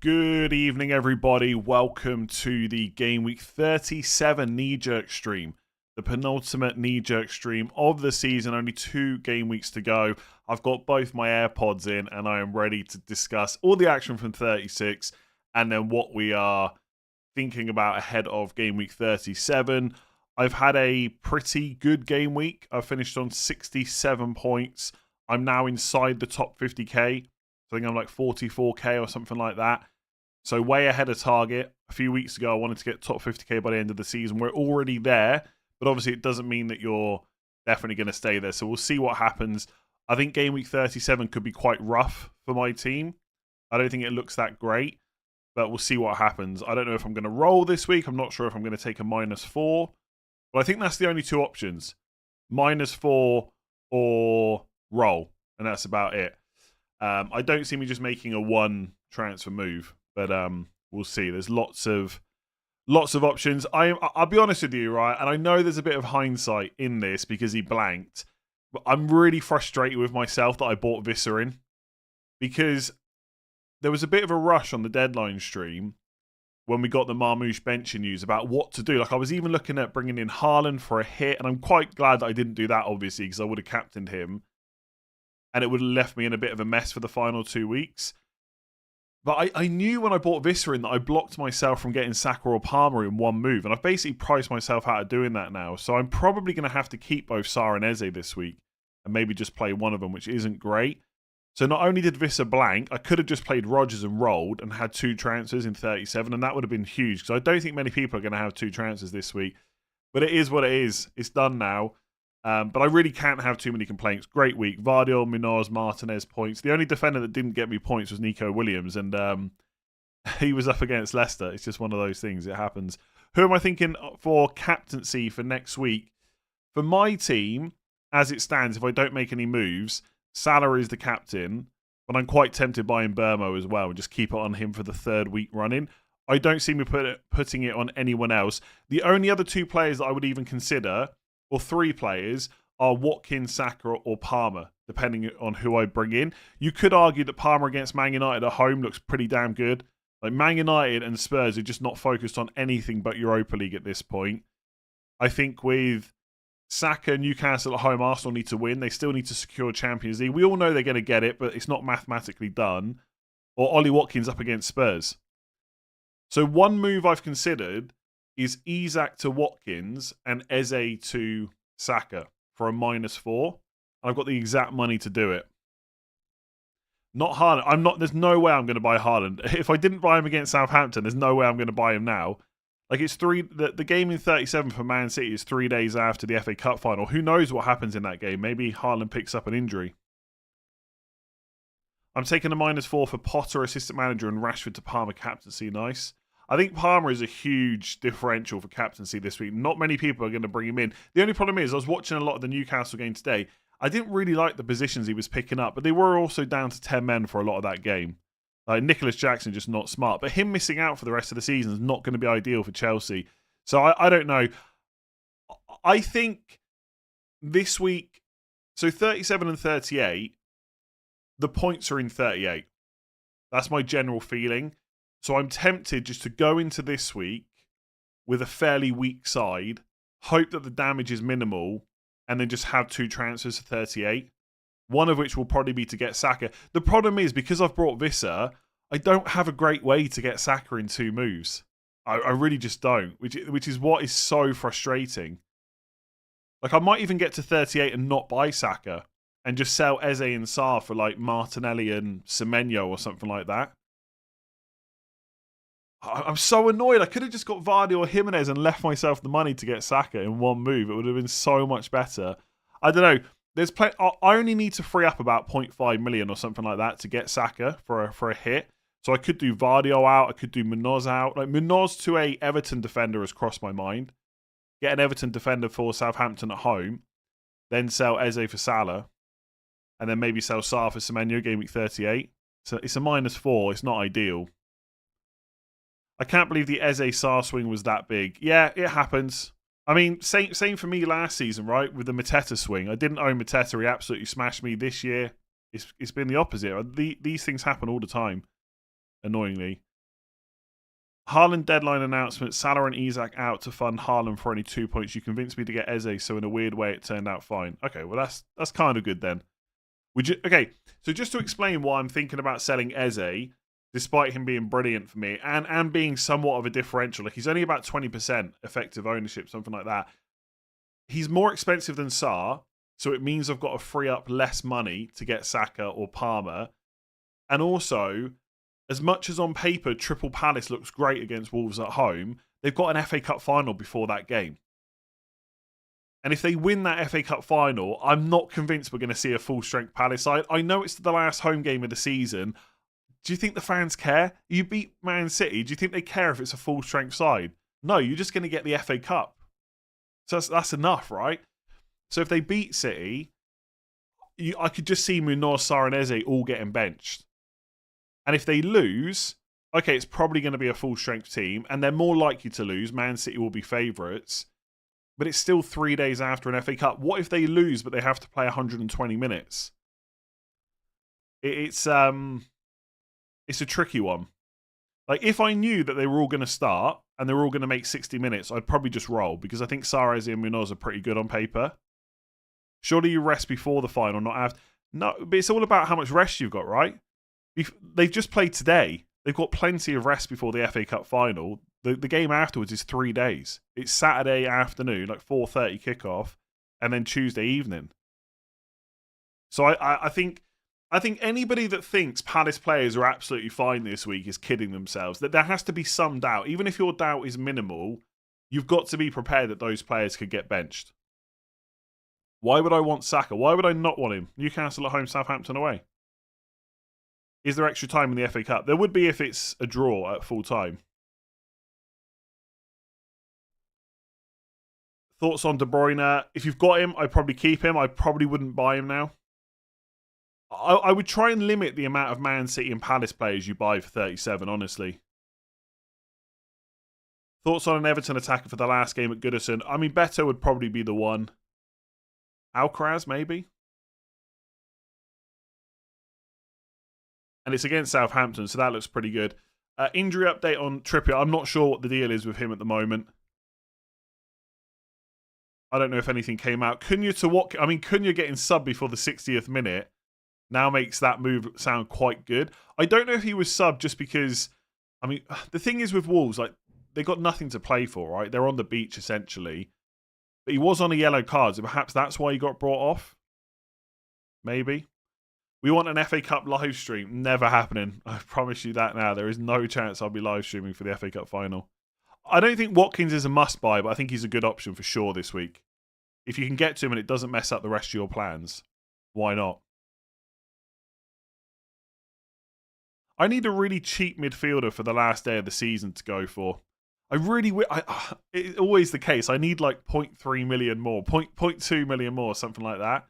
Good evening, everybody. Welcome to the Game Week 37 knee-jerk stream. The penultimate knee-jerk stream of the season. Only 2 game weeks to go. I've got both my AirPods in and I am ready to discuss all the action from 36 and then what we are thinking about ahead of Game Week 37. I've had a pretty good game week. I finished on 67 points. I'm now inside the top 50k. I think I'm like 44k or something like that. So way ahead of target. A few weeks ago, I wanted to get top 50k by the end of the season. We're already there, but obviously it doesn't mean that you're definitely going to stay there. So we'll see what happens. I think game week 37 could be quite rough for my team. I don't think it looks that great, but we'll see what happens. I don't know if I'm going to roll this week. I'm not sure if I'm going to take a -4, but I think that's the only 2 options. -4 or roll, and that's about it. I don't see me just making a 1 transfer move, but we'll see. There's lots of options. I'll be honest with you, right? And I know there's a bit of hindsight in this because he blanked, but I'm really frustrated with myself that I bought Visser in because there was a bit of a rush on the deadline stream when we got the Marmouche benching news about what to do. Like I was even looking at bringing in Haaland for a hit, and I'm quite glad that I didn't do that, obviously, because I would have captained him. And it would have left me in a bit of a mess for the final 2 weeks. But I knew when I bought Visser in that I blocked myself from getting Saka or Palmer in 1 move. And I've basically priced myself out of doing that now. So I'm probably going to have to keep both Sarr and Eze this week. And maybe just play one of them, which isn't great. So not only did Visser blank, I could have just played Rodgers and rolled and had 2 transfers in 37. And that would have been huge. Because I don't think many people are going to have 2 transfers this week. But it is what it is. It's done now. But I really can't have too many complaints. Great week. Vardiol, Munoz, Martinez points. The only defender that didn't get me points was Nico Williams. And he was up against Leicester. It's just one of those things. It happens. Who am I thinking for captaincy for next week? For my team, as it stands, if I don't make any moves, Salah is the captain. But I'm quite tempted by Mbermo as well. And just keep it on him for the 3rd week running. I don't see me putting it on anyone else. The only other 2 players that I would even consider, or 3 players, are Watkins, Saka or Palmer, depending on who I bring in. You could argue that Palmer against Man United at home looks pretty damn good. Like Man United and Spurs are just not focused on anything but Europa League at this point. I think with Saka, Newcastle at home, Arsenal need to win. They still need to secure Champions League. We all know they're going to get it, but it's not mathematically done. or Ollie Watkins up against Spurs. So one move I've considered is Isak to Watkins and Eze to Saka for a -4. I've got the exact money to do it. Not Haaland. There's no way I'm going to buy Haaland. If I didn't buy him against Southampton, there's no way I'm going to buy him now. Like the game in 37 for Man City is 3 days after the FA Cup final. Who knows what happens in that game? Maybe Haaland picks up an injury. I'm taking a -4 for Potter, assistant manager, and Rashford to Palmer captaincy. Nice. I think Palmer is a huge differential for captaincy this week. Not many people are going to bring him in. The only problem is I was watching a lot of the Newcastle game today. I didn't really like the positions he was picking up, but they were also down to 10 men for a lot of that game. Like Nicholas Jackson, just not smart. But him missing out for the rest of the season is not going to be ideal for Chelsea. So I don't know. I think this week, so 37 and 38, the points are in 38. That's my general feeling. So I'm tempted just to go into this week with a fairly weak side, hope that the damage is minimal, and then just have 2 transfers to 38. One of which will probably be to get Saka. The problem is, because I've brought Visser, I don't have a great way to get Saka in 2 moves. I really just don't, which is what is so frustrating. Like, I might even get to 38 and not buy Saka, and just sell Eze and Sarr for like Martinelli and Semenyo or something like that. I'm so annoyed. I could have just got Vardy or Jimenez and left myself the money to get Saka in one move. It would have been so much better. I don't know. I only need to free up about 0.5 million or something like that to get Saka for a hit. So I could do Vardio out. I could do Munoz out. Like Munoz to a Everton defender has crossed my mind. Get an Everton defender for Southampton at home. Then sell Eze for Salah. And then maybe sell Sarr for Semenyo game week 38. So it's a -4. It's not ideal. I can't believe the Eze Sarr swing was that big. Yeah, it happens. I mean, same for me last season, right? With the Mateta swing. I didn't own Mateta. He absolutely smashed me. This year, it's been the opposite. These things happen all the time, annoyingly. Haaland deadline announcement. Salah and Isak out to fund Haaland for only 2 points. You convinced me to get Eze, so in a weird way, it turned out fine. Okay, well, that's kind of good then. Okay, so just to explain why I'm thinking about selling Eze, despite him being brilliant for me and being somewhat of a differential. Like, he's only about 20% effective ownership, something like that. He's more expensive than Sarr, so it means I've got to free up less money to get Saka or Palmer. And also, as much as on paper Triple Palace looks great against Wolves at home, they've got an FA Cup final before that game. And if they win that FA Cup final, I'm not convinced we're going to see a full-strength Palace side. I know it's the last home game of the season. Do you think the fans care? You beat Man City. Do you think they care if it's a full-strength side? No, you're just going to get the FA Cup. So that's enough, right? So if they beat City, I could just see Munoz, Sarr and Eze all getting benched. And if they lose, okay, it's probably going to be a full-strength team, and they're more likely to lose. Man City will be favourites. But it's still 3 days after an FA Cup. What if they lose, but they have to play 120 minutes? It's a tricky one. Like, if I knew that they were all going to start and they were all going to make 60 minutes, I'd probably just roll, because I think Sarr, Eze and Munoz are pretty good on paper. Surely you rest before the final, not after. No, but it's all about how much rest you've got, right? They've just played today. They've got plenty of rest before the FA Cup final. The game afterwards is 3 days. It's Saturday afternoon, like 4:30 kickoff, and then Tuesday evening. So I think anybody that thinks Palace players are absolutely fine this week is kidding themselves. That there has to be some doubt. Even if your doubt is minimal, you've got to be prepared that those players could get benched. Why would I want Saka? Why would I not want him? Newcastle at home, Southampton away. Is there extra time in the FA Cup? There would be if it's a draw at full time. Thoughts on De Bruyne? If you've got him, I'd probably keep him. I probably wouldn't buy him now. I would try and limit the amount of Man City and Palace players you buy for 37, honestly. Thoughts on an Everton attacker for the last game at Goodison? I mean, Beto would probably be the one. Alcaraz, maybe? And it's against Southampton, so that looks pretty good. Injury update on Trippier. I'm not sure what the deal is with him at the moment. I don't know if anything came out. Cunha to what? I mean, Cunha getting subbed before the 60th minute. now makes that move sound quite good. I don't know if he was subbed just because, I mean, the thing is with Wolves, like, they got nothing to play for, right? They're on the beach, essentially. But he was on a yellow card, so perhaps that's why he got brought off. Maybe. We want an FA Cup live stream. Never happening. I promise you that now. There is no chance I'll be live streaming for the FA Cup final. I don't think Watkins is a must-buy, but I think he's a good option for sure this week. If you can get to him and it doesn't mess up the rest of your plans, why not? I need a really cheap midfielder for the last day of the season to go for. It's always the case. I need like 0.3 million more, 0.2 million more, something like that.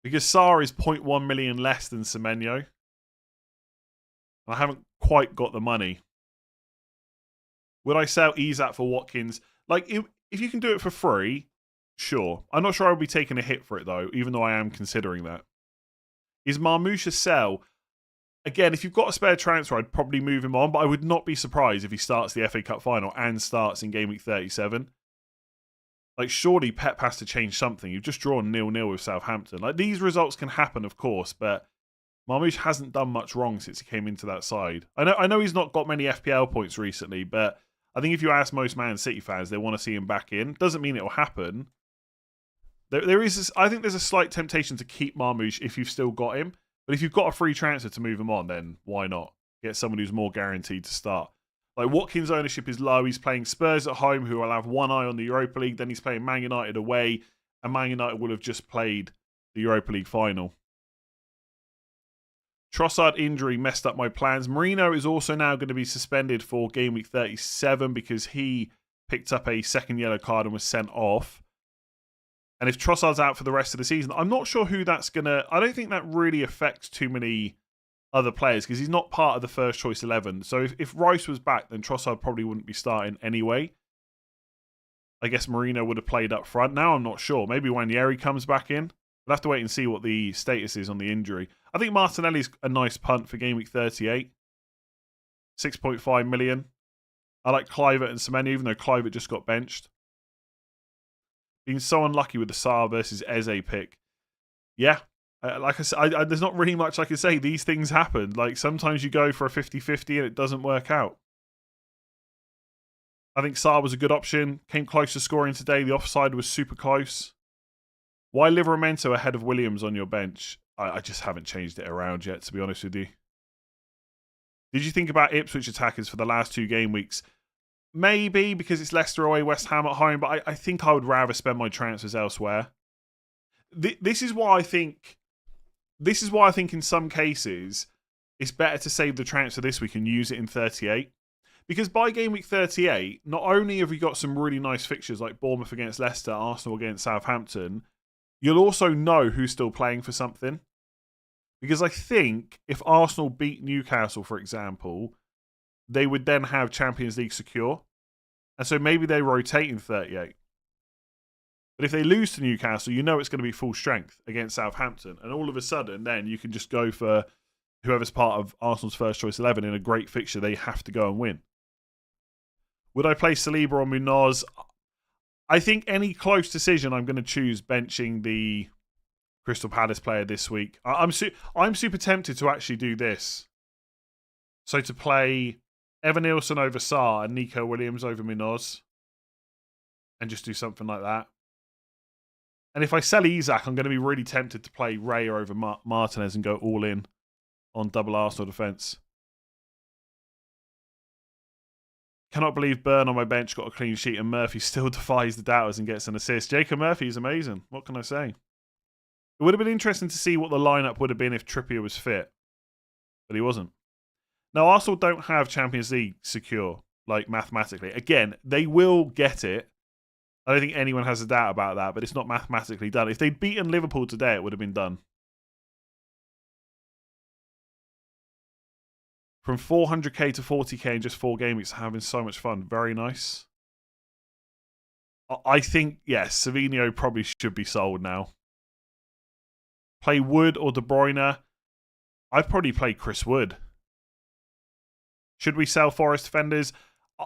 Because Sarr is 0.1 million less than Semenyo. I haven't quite got the money. Would I sell Isak for Watkins? Like, if you can do it for free, sure. I'm not sure I'll be taking a hit for it, though, even though I am considering that. Is Marmoush a sell? Again, if you've got a spare transfer, I'd probably move him on, but I would not be surprised if he starts the FA Cup final and starts in Game Week 37. Like, surely Pep has to change something. You've just drawn 0-0 with Southampton. Like, these results can happen, of course, but Marmoush hasn't done much wrong since he came into that side. I know he's not got many FPL points recently, but I think if you ask most Man City fans, they want to see him back in. Doesn't mean it will happen. I think there's a slight temptation to keep Marmoush if you've still got him. But if you've got a free transfer to move him on, then why not? Get someone who's more guaranteed to start. Like, Watkins' ownership is low. He's playing Spurs at home, who will have one eye on the Europa League. Then he's playing Man United away, and Man United will have just played the Europa League final. Trossard injury messed up my plans. Marino is also now going to be suspended for Game Week 37 because he picked up a second yellow card and was sent off. And if Trossard's out for the rest of the season, I'm not sure who that's going to... I don't think that really affects too many other players because he's not part of the first choice 11. So if Rice was back, then Trossard probably wouldn't be starting anyway. I guess Marino would have played up front. Now I'm not sure. Maybe Wanyeri comes back in. We'll have to wait and see what the status is on the injury. I think Martinelli's a nice punt for Game Week 38. 6.5 million. I like Kluivert and Semenyo, even though Kluivert just got benched. Being so unlucky with the Sarr versus Eze pick. Yeah, like I said, there's not really much I can say. These things happen. Like, sometimes you go for a 50-50 and it doesn't work out. I think Sarr was a good option. Came close to scoring today. The offside was super close. Why Livramento ahead of Williams on your bench? I just haven't changed it around yet, to be honest with you. Did you think about Ipswich attackers for the last 2 game weeks? Maybe, because it's Leicester away, West Ham at home, but I think I would rather spend my transfers elsewhere. This is why I think in some cases it's better to save the transfer this week and use it in 38. Because by Game Week 38, not only have we got some really nice fixtures like Bournemouth against Leicester, Arsenal against Southampton, you'll also know who's still playing for something. Because I think if Arsenal beat Newcastle, for example, they would then have Champions League secure. And so maybe they rotate in 38. But if they lose to Newcastle, you know it's going to be full strength against Southampton. And all of a sudden, then you can just go for whoever's part of Arsenal's first choice 11 in a great fixture they have to go and win. Would I play Saliba or Munoz? I think any close decision, I'm going to choose benching the Crystal Palace player this week. I'm super tempted to actually do this. So to play Evan Nilsson over Sarr and Nico Williams over Munoz. And just do something like that. And if I sell Isak, I'm going to be really tempted to play Raya over Martinez and go all in on double Arsenal defence. Cannot believe Burn on my bench got a clean sheet and Murphy still defies the doubters and gets an assist. Jacob Murphy is amazing. What can I say? It would have been interesting to see what the lineup would have been if Trippier was fit. But he wasn't. Now, Arsenal don't have Champions League secure, like mathematically. Again, they will get it. I don't think anyone has a doubt about that, but it's not mathematically done. If they'd beaten Liverpool today, it would have been done. From 400k to 40k in just 4 game weeks, having so much fun. Very nice. I think, yes, Savinho probably should be sold now. Play Wood or De Bruyne? I'd probably play Chris Wood. Should we sell Forest defenders?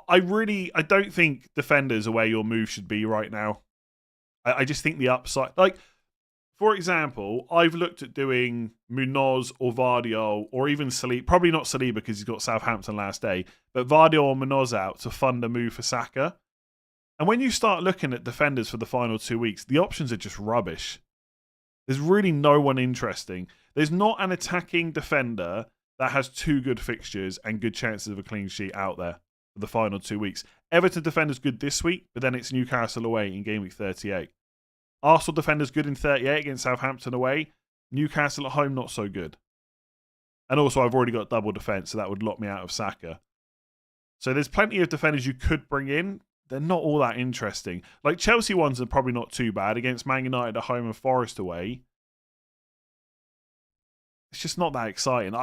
I don't think defenders are where your move should be right now. I just think the upside... Like, for example, I've looked at doing Munoz or Vardiol or even Saliba. Probably not Saliba because he's got Southampton last day, but Vardiol or Munoz out to fund a move for Saka. And when you start looking at defenders for the final 2 weeks, the options are just rubbish. There's really no one interesting. There's not an attacking defender that has 2 good fixtures and good chances of a clean sheet out there for the final 2 weeks. Everton defender's good this week, but then it's Newcastle away in game week 38. Arsenal defender's good in 38 against Southampton away. Newcastle at home, not so good. And also, I've already got double defence, so that would lock me out of Saka. So there's plenty of defenders you could bring in. They're not all that interesting. Like Chelsea ones are probably not too bad against Man United at home and Forest away. It's just not that exciting.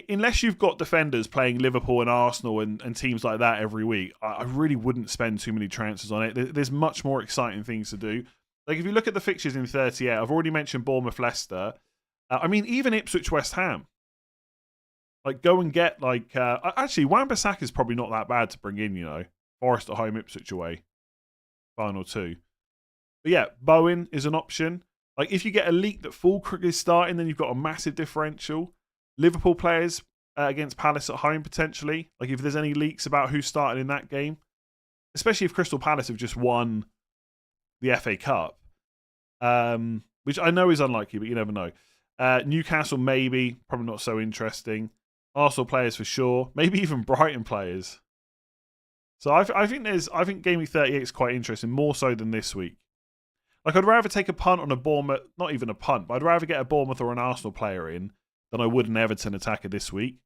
Unless you've got defenders playing Liverpool and Arsenal and teams like that every week, I really wouldn't spend too many transfers on it. There's much more exciting things to do. Like if you look at the fixtures in 38, I've already mentioned Bournemouth, Leicester. I mean, even Ipswich, West Ham. Like go and get actually Wan-Bissaka is probably not that bad to bring in. Forest at home, Ipswich away, final 2. But yeah, Bowen is an option. Like if you get a leak that Fulkrug is starting, then you've got a massive differential. Liverpool players against Palace at home potentially. Like if there's any leaks about who's starting in that game, especially if Crystal Palace have just won the FA Cup, which I know is unlikely, but you never know. Newcastle maybe, probably not so interesting. Arsenal players for sure, maybe even Brighton players. So I think game week 38 is quite interesting, more so than this week. Like I'd rather take a punt on a Bournemouth, not even a punt, but I'd rather get a Bournemouth or an Arsenal player in than I would an Everton attacker this week.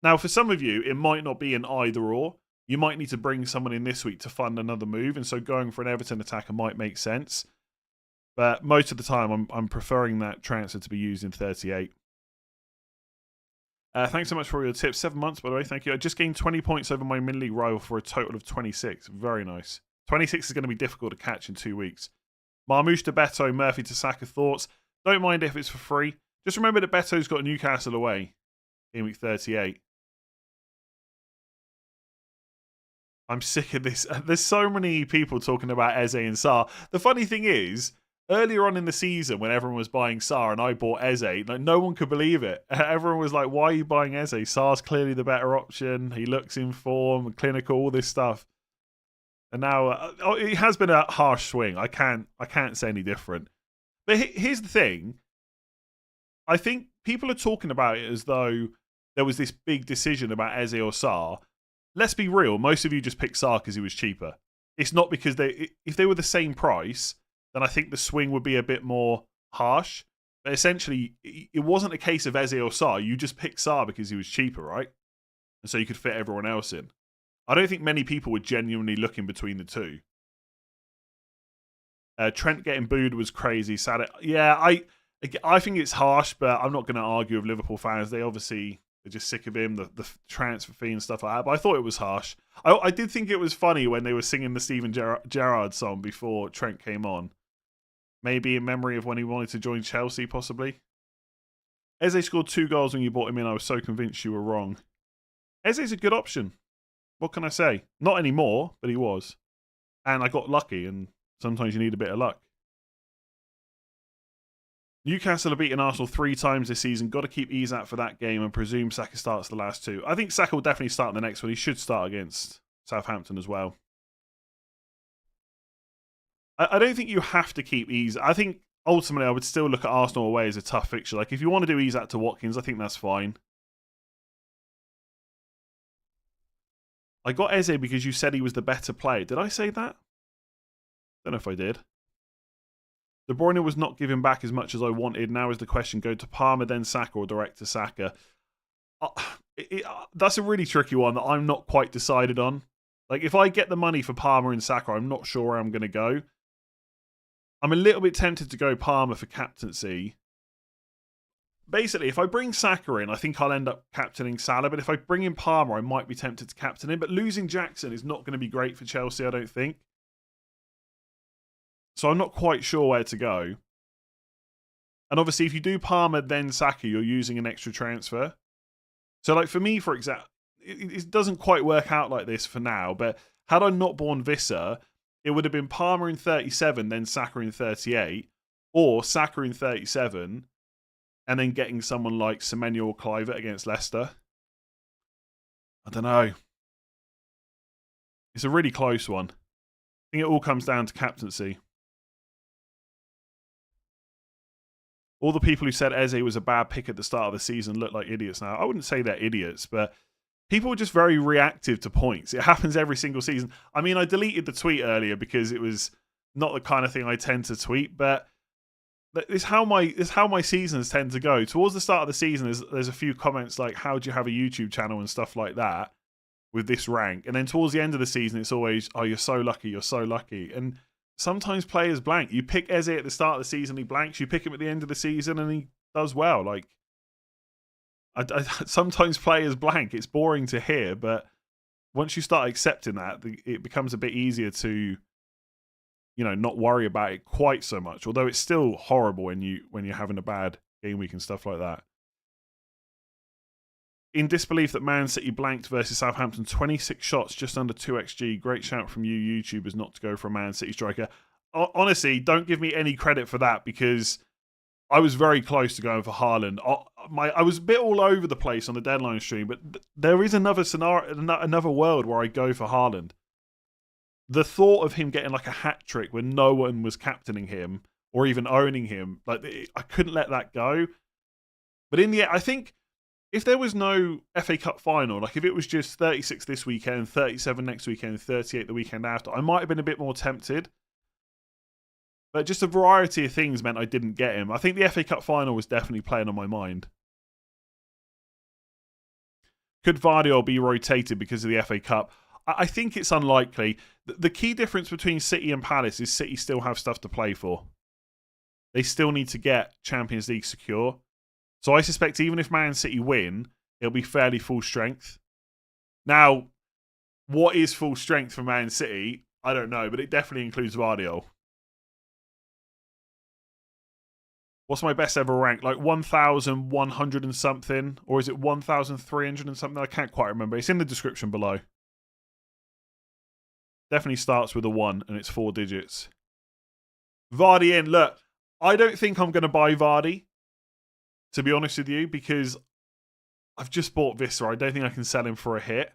Now, for some of you, it might not be an either or. You might need to bring someone in this week to fund another move, and so going for an Everton attacker might make sense. But most of the time, I'm preferring that transfer to be used in 38. Thanks so much for your tips. 7 months, by the way. Thank you. I just gained 20 points over my mid-league rival for a total of 26. Very nice. 26 is going to be difficult to catch in 2 weeks. Marmouche to Beto, Murphy to Saka. Thoughts? Don't mind if it's for free. Just remember that Beto's got Newcastle away in week 38. I'm sick of this. There's so many people talking about Eze and Sarr. The funny thing is, earlier on in the season, when everyone was buying Sarr and I bought Eze, like no one could believe it. Everyone was like, why are you buying Eze? Sarr's clearly the better option. He looks in form, clinical, all this stuff. And now, it has been a harsh swing. I can't say any different. But here's the thing. I think people are talking about it as though there was this big decision about Eze or Sarr. Let's be real. Most of you just picked Sarr because he was cheaper. It's not because if they were the same price, then I think the swing would be a bit more harsh. But essentially, it wasn't a case of Eze or Sarr. You just picked Sarr because he was cheaper, right? And so you could fit everyone else in. I don't think many people were genuinely looking between the two. Trent getting booed was crazy. Sad. Yeah, I think it's harsh, but I'm not going to argue with Liverpool fans. They're just sick of him, the transfer fee and stuff like that. But I thought it was harsh. I did think it was funny when they were singing the Steven Gerrard song before Trent came on. Maybe in memory of when he wanted to join Chelsea, possibly. Eze scored 2 goals when you bought him in. I was so convinced you were wrong. Eze's a good option. What can I say? Not anymore, but he was. And I got lucky, and sometimes you need a bit of luck. Newcastle have beaten Arsenal 3 times this season. Got to keep Isak for that game and presume Saka starts the last 2. I think Saka will definitely start in the next one. He should start against Southampton as well. I don't think you have to keep Isak. I think ultimately I would still look at Arsenal away as a tough fixture. Like if you want to do Isak to Watkins, I think that's fine. I got Eze because you said he was the better player. Did I say that? Don't know if I did. De Bruyne was not giving back as much as I wanted. Now is the question, go to Palmer, then Saka, or direct to Saka? That's a really tricky one that I'm not quite decided on. Like, if I get the money for Palmer and Saka, I'm not sure where I'm going to go. I'm a little bit tempted to go Palmer for captaincy. Basically, if I bring Saka in, I think I'll end up captaining Salah. But if I bring in Palmer, I might be tempted to captain him. But losing Jackson is not going to be great for Chelsea, I don't think. So I'm not quite sure where to go. And obviously, if you do Palmer, then Saka, you're using an extra transfer. So like for me, for example, it doesn't quite work out like this for now. But had I not born Visser, it would have been Palmer in 37, then Saka in 38. Or Saka in 37 and then getting someone like Semenyo or Kluivert against Leicester. I don't know. It's a really close one. I think it all comes down to captaincy. All the people who said Eze was a bad pick at the start of the season look like idiots now. I wouldn't say they're idiots, but people are just very reactive to points. It happens every single season. I mean, I deleted the tweet earlier because it was not the kind of thing I tend to tweet, but it's how my seasons tend to go. Towards the start of the season, there's a few comments like, how do you have a YouTube channel and stuff like that with this rank? And then towards the end of the season, it's always, oh, you're so lucky, you're so lucky. And sometimes players blank. You pick Eze at the start of the season, he blanks. You pick him at the end of the season, and he does well. Like, sometimes players blank. It's boring to hear, but once you start accepting that, it becomes a bit easier to, not worry about it quite so much. Although it's still horrible when you're having a bad game week and stuff like that. In disbelief that Man City blanked versus Southampton, 26 shots, just under 2xG. Great shout from you YouTubers not to go for a Man City striker. Honestly, don't give me any credit for that because I was very close to going for Haaland. I was a bit all over the place on the deadline stream, but there is another scenario, another world where I go for Haaland. The thought of him getting like a hat trick when no one was captaining him or even owning him, like I couldn't let that go. But in the end, I think if there was no FA Cup final, like if it was just 36 this weekend, 37 next weekend, 38 the weekend after, I might have been a bit more tempted. But just a variety of things meant I didn't get him. I think the FA Cup final was definitely playing on my mind. Could Vardy be rotated because of the FA Cup? I think it's unlikely. The key difference between City and Palace is City still have stuff to play for. They still need to get Champions League secure. So I suspect even if Man City win, it'll be fairly full strength. Now, what is full strength for Man City? I don't know, but it definitely includes Vardy. What's my best ever rank? Like 1,100 and something? Or is it 1,300 and something? I can't quite remember. It's in the description below. Definitely starts with a 1 and it's 4 digits. Vardy in. Look, I don't think I'm going to buy Vardy, to be honest with you, because I've just bought Viscera. I don't think I can sell him for a hit.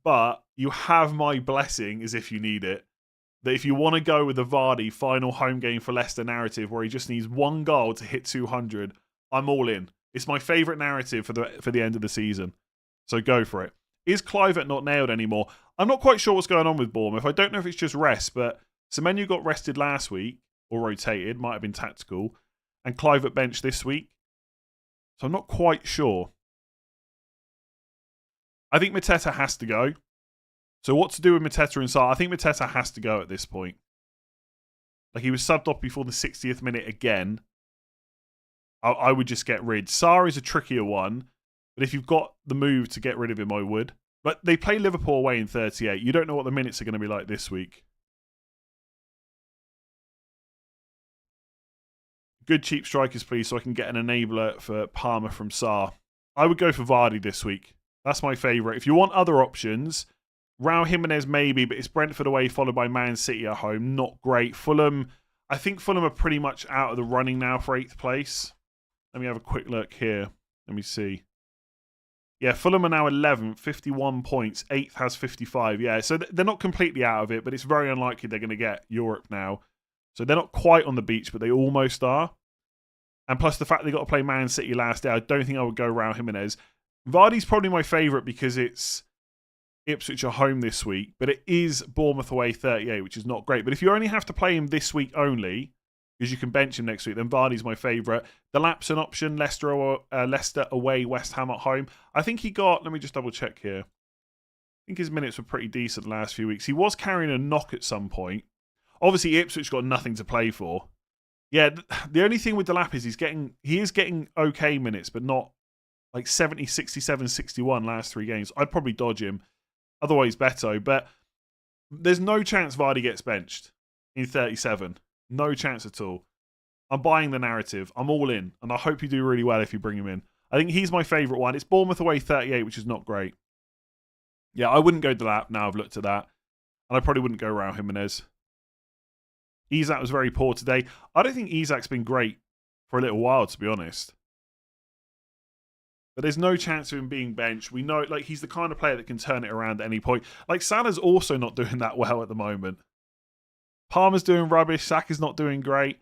But you have my blessing as if you need it. That if you want to go with the Vardy final home game for Leicester narrative where he just needs one goal to hit 200, I'm all in. It's my favourite narrative for the end of the season. So go for it. Is Kluivert not nailed anymore? I'm not quite sure what's going on with Bournemouth. I don't know if it's just rest, but Semenyo got rested last week, or rotated, might have been tactical, and Kluivert benched this week. So I'm not quite sure. I think Mateta has to go. So what to do with Mateta and Sarr? I think Mateta has to go at this point. Like he was subbed off before the 60th minute again. I would just get rid. Sarr is a trickier one, but if you've got the move to get rid of him, I would. But they play Liverpool away in 38. You don't know what the minutes are going to be like this week. Good cheap strikers, please, so I can get an enabler for Palmer from Sarr. I would go for Vardy this week. That's my favourite. If you want other options, Raul Jimenez maybe, but it's Brentford away followed by Man City at home. Not great. Fulham, I think Fulham are pretty much out of the running now for 8th place. Let me have a quick look here. Let me see. Yeah, Fulham are now 11th, 51 points. 8th has 55. Yeah, so they're not completely out of it, but it's very unlikely they're going to get Europe now. So they're not quite on the beach, but they almost are. And plus the fact they got to play Man City last day, I don't think I would go Raul Jimenez. Vardy's probably my favourite because it's Ipswich are home this week, but it is Bournemouth away 38, which is not great. But if you only have to play him this week only, because you can bench him next week, then Vardy's my favourite. The lapse an option, Leicester away, West Ham at home. I think he got, let me just double check here. I think his minutes were pretty decent the last few weeks. He was carrying a knock at some point. Obviously, Ipswich got nothing to play for. Yeah, the only thing with Delap is he is getting okay minutes, but not like 70, 67, 61 last 3 games. I'd probably dodge him. Otherwise, Beto. But there's no chance Vardy gets benched in 37. No chance at all. I'm buying the narrative. I'm all in. And I hope you do really well if you bring him in. I think he's my favourite one. It's Bournemouth away 38, which is not great. Yeah, I wouldn't go Delap now I've looked at that. And I probably wouldn't go Raul Jimenez. Isak was very poor today. I don't think Isak's been great for a little while, to be honest. But there's no chance of him being benched. We know, like, he's the kind of player that can turn it around at any point. Like, Salah's also not doing that well at the moment. Palmer's doing rubbish. Saka's not doing great.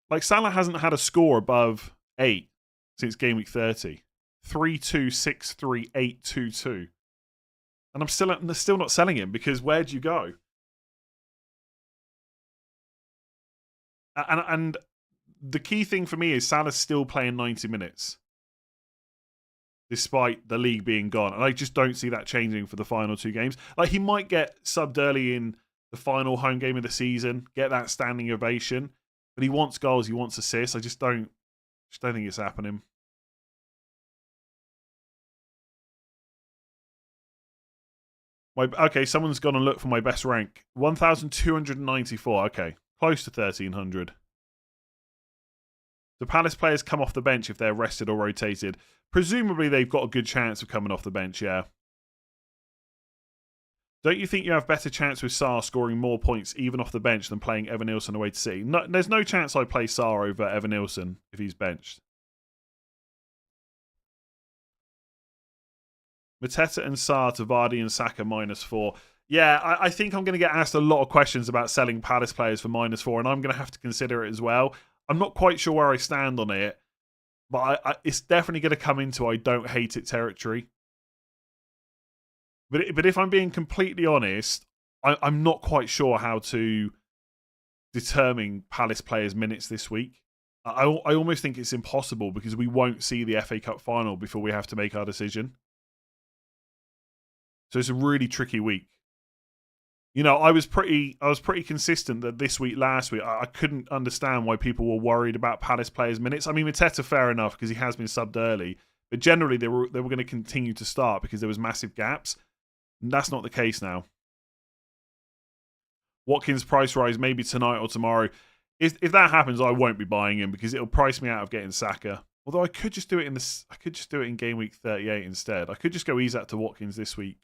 Like, Salah hasn't had a score above 8 since game week 30. 3-2, 6-3, 8-2-2. And I'm still not selling him because where do you go? And the key thing for me is Salah's still playing 90 minutes. Despite the league being gone. And I just don't see that changing for the final 2 games. Like, he might get subbed early in the final home game of the season, get that standing ovation. But he wants goals, he wants assists. I just don't think it's happening. Okay, someone's gone and looked for my best rank. 1,294. Okay, close to 1,300. The Palace players come off the bench if they're rested or rotated. Presumably, they've got a good chance of coming off the bench, yeah. Don't you think you have better chance with Sarr scoring more points even off the bench than playing Evan Nilsson away to City? No, there's no chance I play Sarr over Evan Nilsson if he's benched. Mateta and Sarr to Vardy and Saka -4. Yeah, I think I'm going to get asked a lot of questions about selling Palace players for -4, and I'm going to have to consider it as well. I'm not quite sure where I stand on it, but it's definitely going to come into I don't hate it territory. But if I'm being completely honest, I'm not quite sure how to determine Palace players' minutes this week. I almost think it's impossible because we won't see the FA Cup final before we have to make our decision. So it's a really tricky week. You know, I was pretty consistent that this week, last week, I couldn't understand why people were worried about Palace players' minutes. I mean, Mateta, fair enough, because he has been subbed early. But generally, they were going to continue to start because there was massive gaps. And that's not the case now. Watkins price rise maybe tonight or tomorrow. If that happens, I won't be buying him because it'll price me out of getting Saka. Although I could just do it in game week 38 instead. I could just go Isak to Watkins this week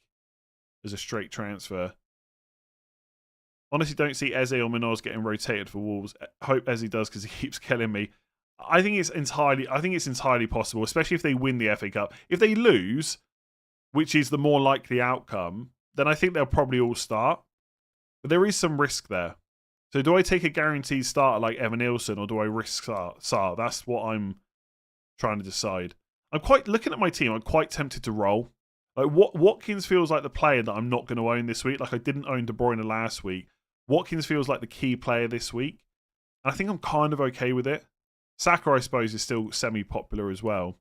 as a straight transfer. Honestly, don't see Eze or Munoz getting rotated for Wolves. I hope Eze does because he keeps killing me. I think it's entirely possible, especially if they win the FA Cup. If they lose, which is the more likely outcome, then I think they'll probably all start. But there is some risk there. So do I take a guaranteed starter like Evan Nilsson or do I risk Sarr? That's what I'm trying to decide. Looking at my team, I'm quite tempted to roll. Like Watkins feels like the player that I'm not going to own this week. Like I didn't own De Bruyne last week. Watkins feels like the key player this week. And I think I'm kind of okay with it. Saka, I suppose, is still semi-popular as well.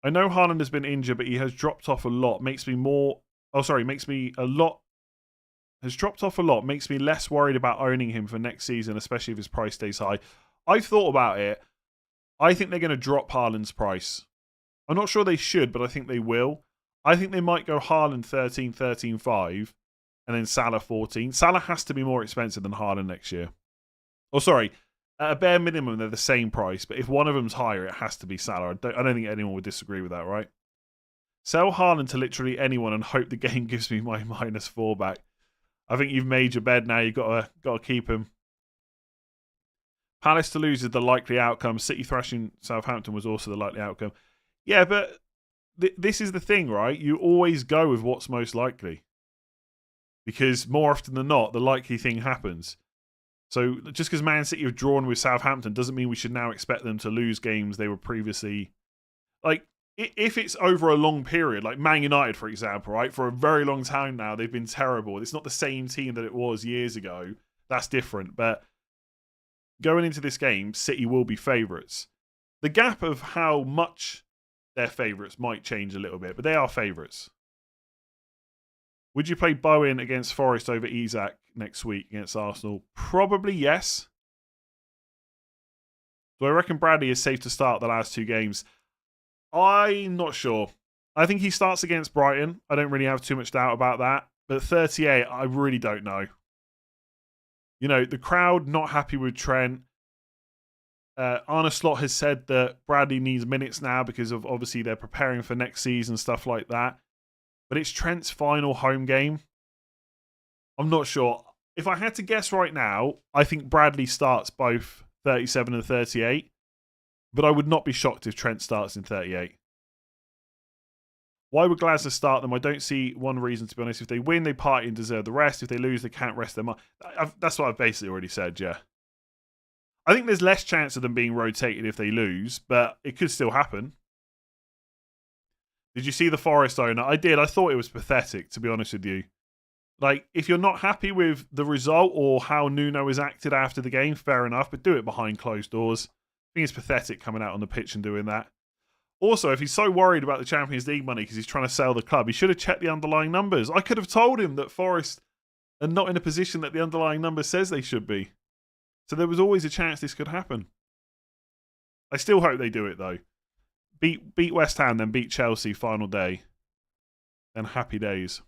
I know Haaland has been injured, but he has dropped off a lot. Has dropped off a lot. Makes me less worried about owning him for next season, especially if his price stays high. I've thought about it. I think they're going to drop Haaland's price. I'm not sure they should, but I think they will. I think they might go Haaland 13, 13.5. And then Salah 14. Salah has to be more expensive than Haaland next year. Oh, sorry. At a bare minimum, they're the same price. But if one of them's higher, it has to be Salah. I don't think anyone would disagree with that, right? Sell Haaland to literally anyone and hope the game gives me my -4 back. I think you've made your bed now. You've got to keep him. Palace to lose is the likely outcome. City thrashing Southampton was also the likely outcome. Yeah, but this is the thing, right? You always go with what's most likely. Because more often than not, the likely thing happens. So just because Man City have drawn with Southampton doesn't mean we should now expect them to lose games they were previously... Like, if it's over a long period, like Man United, for example, right? For a very long time now, they've been terrible. It's not the same team that it was years ago. That's different. But going into this game, City will be favourites. The gap of how much they're favourites might change a little bit, but they are favourites. Would you play Bowen against Forest over Isak next week against Arsenal? Probably yes. Do I reckon Bradley is safe to start the last 2 games? I'm not sure. I think he starts against Brighton. I don't really have too much doubt about that. But 38, I really don't know. You know, the crowd not happy with Trent. Arne Slot has said that Bradley needs minutes now because of obviously they're preparing for next season, stuff like that. But it's Trent's final home game. I'm not sure. If I had to guess right now, I think Bradley starts both 37 and 38. But I would not be shocked if Trent starts in 38. Why would Glasner start them? I don't see one reason, to be honest. If they win, they party and deserve the rest. If they lose, they can't rest their mind. That's what I've basically already said, yeah. I think there's less chance of them being rotated if they lose, but it could still happen. Did you see the Forest owner? I did. I thought it was pathetic, to be honest with you. Like, if you're not happy with the result or how Nuno has acted after the game, fair enough, but do it behind closed doors. I think it's pathetic coming out on the pitch and doing that. Also, if he's so worried about the Champions League money because he's trying to sell the club, he should have checked the underlying numbers. I could have told him that Forest are not in a position that the underlying number says they should be. So there was always a chance this could happen. I still hope they do it, though. Beat West Ham, then beat Chelsea final day. Then happy days.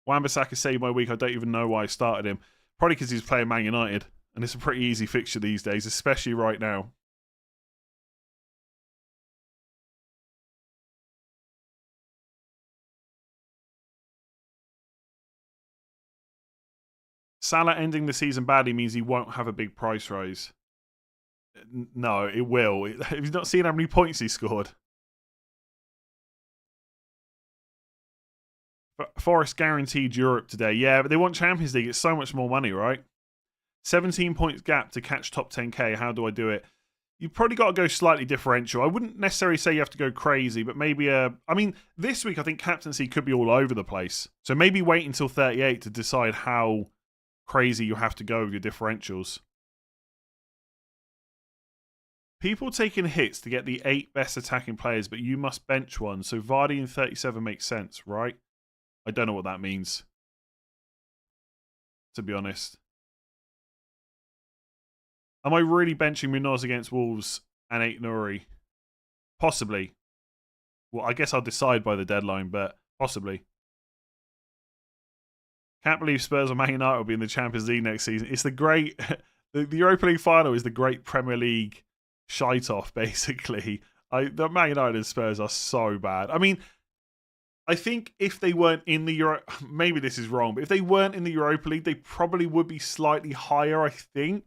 Wan-Bissaka saved my week. I don't even know why I started him. Probably because he's playing Man United. And it's a pretty easy fixture these days, especially right now. Salah ending the season badly means he won't have a big price rise. No, it will. Have you not seen how many points he scored? Forest guaranteed Europe today. Yeah, but they want Champions League. It's so much more money, right? 17 points gap to catch top 10k. How do I do it? You've probably got to go slightly differential. I wouldn't necessarily say you have to go crazy, but maybe I mean, this week I think captaincy could be all over the place. So maybe wait until 38 to decide how crazy you have to go with your differentials. People taking hits to get the 8 best attacking players, but you must bench one. So Vardy in 37 makes sense, right? I don't know what that means, to be honest. Am I really benching Munoz against Wolves and Aït-Nouri? Possibly. Well, I guess I'll decide by the deadline, but possibly. Can't believe Spurs or Man United will be in the Champions League next season. It's the great... the Europa League final is the great Premier League shite-off, basically. The Man United and Spurs are so bad. I mean, I think if they weren't in the Euro... Maybe this is wrong, but if they weren't in the Europa League, they probably would be slightly higher, I think.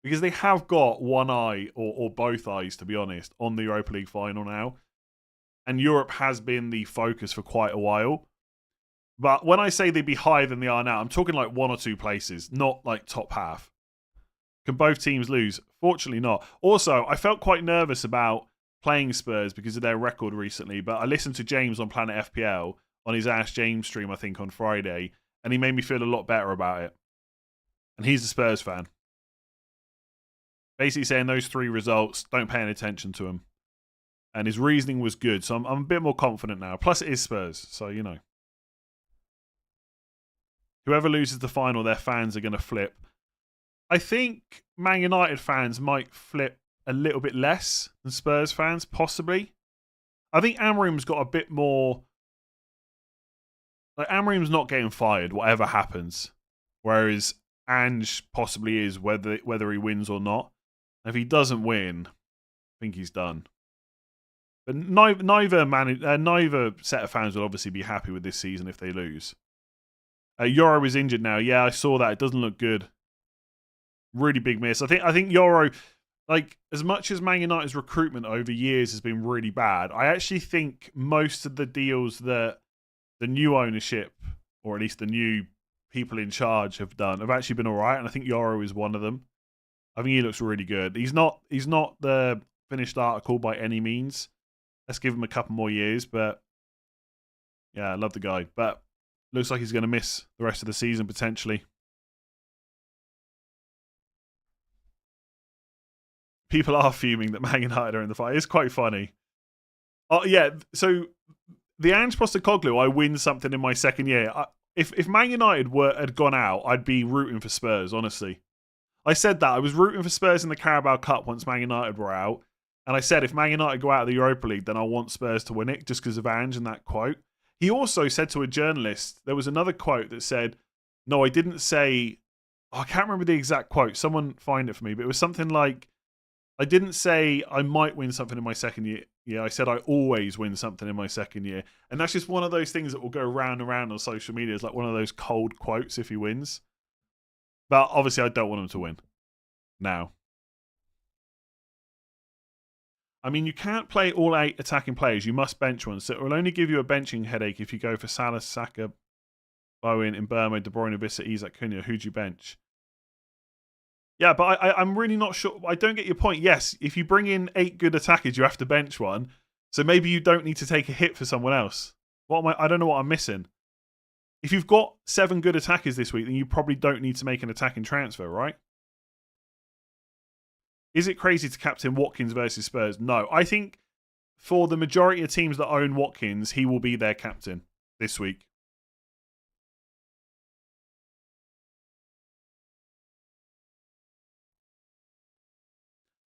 Because they have got one eye, or both eyes, to be honest, on the Europa League final now. And Europe has been the focus for quite a while. But when I say they'd be higher than they are now, I'm talking like 1 or 2 places, not like top half. Can both teams lose? Fortunately not. Also, I felt quite nervous about playing Spurs because of their record recently, but I listened to James on Planet FPL on his Ask James stream, I think, on Friday, and he made me feel a lot better about it. And he's a Spurs fan. Basically saying those 3 results, don't pay any attention to them. And his reasoning was good, so I'm a bit more confident now. Plus, it is Spurs, so you know. Whoever loses the final, their fans are going to flip. I think Man United fans might flip a little bit less than Spurs fans, possibly. I think Amorim's got a bit more... Like, Amorim's not getting fired, whatever happens. Whereas Ange possibly is, whether he wins or not. If he doesn't win, I think he's done. But neither set of fans will obviously be happy with this season if they lose. Yoro is injured now. Yeah, I saw that. It doesn't look good. Really big miss. I think Yoro, like, as much as Man United's recruitment over years has been really bad, I actually think most of the deals that the new ownership, or at least the new people in charge, have done have actually been all right. And I think Yoro is one of them. I think he looks really good. He's not the finished article by any means. Let's give him a couple more years. But yeah, I love the guy. But looks like he's going to miss the rest of the season potentially. People are fuming that Man United are in the fight. It's quite funny. Oh yeah, so the Ange Postecoglou, I win something in my second year. If Man United had gone out, I'd be rooting for Spurs, honestly. I said that. I was rooting for Spurs in the Carabao Cup once Man United were out. And I said, if Man United go out of the Europa League, then I want Spurs to win it, just because of Ange and that quote. He also said to a journalist, there was another quote that said, no, I didn't say... Oh, I can't remember the exact quote. Someone find it for me. But it was something like, I didn't say I might win something in my second year. Yeah, I said I always win something in my second year. And that's just one of those things that will go round and round on social media. It's like one of those cold quotes if he wins. But obviously I don't want him to win now. I mean, you can't play all 8 attacking players. You must bench one. So it will only give you a benching headache if you go for Salah, Saka, Bowen, Mbeumo, De Bruyne, Vissa, Isak, Cunha. Who'd you bench? Yeah, but I'm really not sure. I don't get your point. Yes, if you bring in 8 good attackers, you have to bench one. So maybe you don't need to take a hit for someone else. I don't know what I'm missing. If you've got 7 good attackers this week, then you probably don't need to make an attacking transfer, right? Is it crazy to captain Watkins versus Spurs? No. I think for the majority of teams that own Watkins, he will be their captain this week.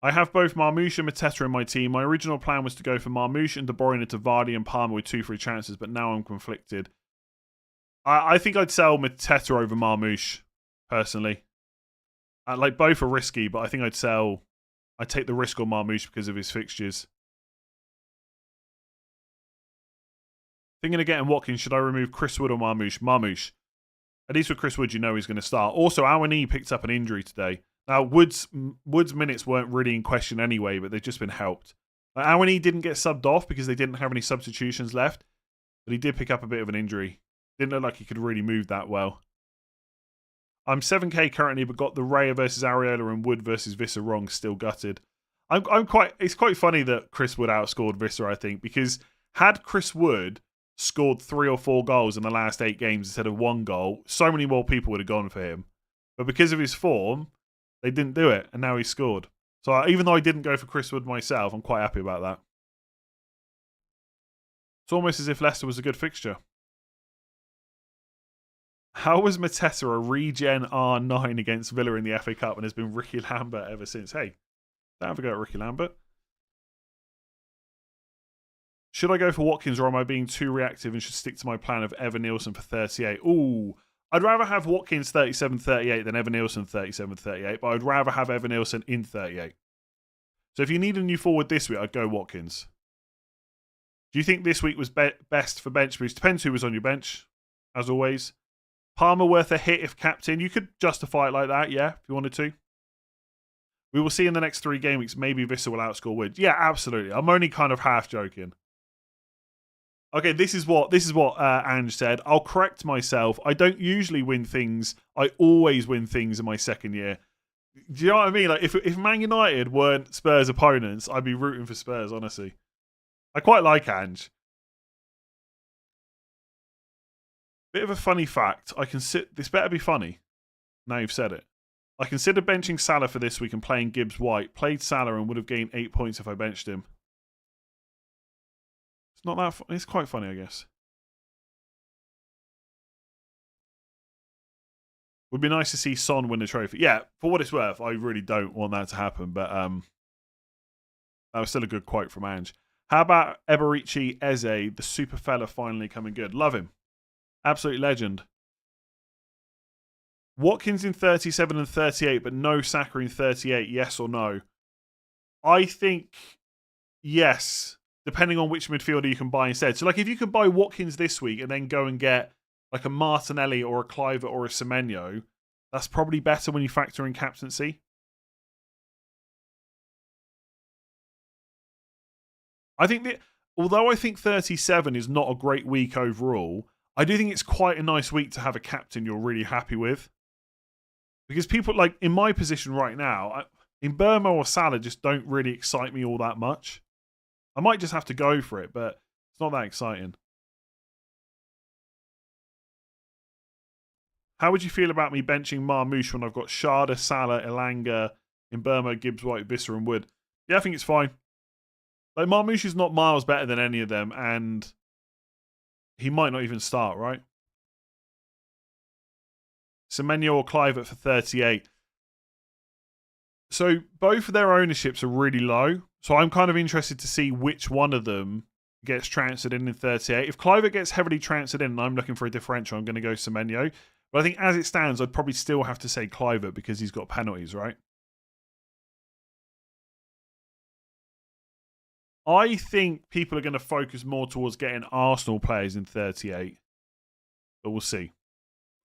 I have both Marmoush and Mateta in my team. My original plan was to go for Marmoush and De Bruyne to Vardy and Palmer with 2 free chances, but now I'm conflicted. I think I'd sell Mateta over Marmoush, personally. Like, both are risky, but I think I'd take the risk on Marmoush because of his fixtures. Thinking of getting Watkins, should I remove Chris Wood or Marmoush? Marmoush. At least with Chris Wood, you know he's going to start. Also, Awani picked up an injury today. Now, Wood's minutes weren't really in question anyway, but they've just been helped. Awani didn't get subbed off because they didn't have any substitutions left, but he did pick up a bit of an injury. Didn't look like he could really move that well. I'm 7k currently, but got the Raya versus Areola and Wood versus Vissa wrong. Still gutted. It's quite funny that Chris Wood outscored Vissa, I think, because had Chris Wood scored 3 or 4 goals in the last 8 games instead of 1 goal, so many more people would have gone for him. But because of his form, they didn't do it, and now he's scored. So even though I didn't go for Chris Wood myself, I'm quite happy about that. It's almost as if Leicester was a good fixture. How was Mateta a regen R9 against Villa in the FA Cup and has been Ricky Lambert ever since? Hey, don't have a go at Ricky Lambert. Should I go for Watkins or am I being too reactive and should stick to my plan of Evan Nielsen for 38? Ooh, I'd rather have Watkins 37-38 than Evan Nielsen 37-38, but I'd rather have Evan Nielsen in 38. So if you need a new forward this week, I'd go Watkins. Do you think this week was best for bench boost? Depends who was on your bench, as always. Palmer worth a hit if captain. You could justify it like that, yeah, if you wanted to. We will see in the next 3 game weeks. Maybe Vissa will outscore Wood. Yeah, absolutely. I'm only kind of half joking. Okay, this is what Ange said. I'll correct myself. I don't usually win things. I always win things in my second year. Do you know what I mean? Like if Man United weren't Spurs opponents, I'd be rooting for Spurs, honestly. I quite like Ange. Bit of a funny fact. This better be funny. Now you've said it. I considered benching Salah for this week and playing Gibbs White. Played Salah and would have gained 8 points if I benched him. It's not that. It's quite funny, I guess. Would be nice to see Son win the trophy. Yeah, for what it's worth, I really don't want that to happen. But that was still a good quote from Ange. How about Eberici Eze, the super fella, finally coming good? Love him. Absolute legend. Watkins in 37 and 38, but no Saka in 38. Yes or no? I think yes, depending on which midfielder you can buy instead. So, like, if you could buy Watkins this week and then go and get like a Martinelli or a Cliver or a Semenyo, that's probably better when you factor in captaincy. I think that although I think 37 is not a great week overall, I do think it's quite a nice week to have a captain you're really happy with. Because people, like, in my position right now, Mbeumo or Salah just don't really excite me all that much. I might just have to go for it, but it's not that exciting. How would you feel about me benching Marmoush when I've got Sharda, Salah, Elanga, Mbeumo, Gibbs White, Visser and Wood? Yeah, I think it's fine. Like, Marmoush is not miles better than any of them, and he might not even start, right? Semenyo or Clivert for 38. So both of their ownerships are really low. So I'm kind of interested to see which one of them gets transferred in 38. If Clivert gets heavily transferred in and I'm looking for a differential, I'm going to go Semenyo. But I think as it stands, I'd probably still have to say Clivert because he's got penalties, right? I think people are going to focus more towards getting Arsenal players in 38. But we'll see.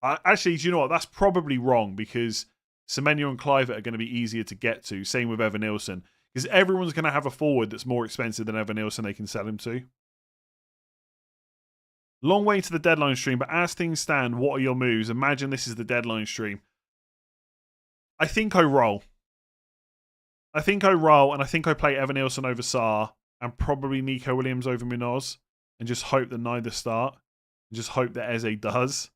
Actually, do you know what? That's probably wrong because Semenyo and Kluivert are going to be easier to get to. Same with Evan Nilsson. Because everyone's going to have a forward that's more expensive than Evan Nilsson they can sell him to. Long way to the deadline stream, but as things stand, what are your moves? Imagine this is the deadline stream. I think I roll. And I think I play Evan Nilsson over Sarr and probably Nico Williams over Munoz and just hope that neither start. And just hope that Eze does.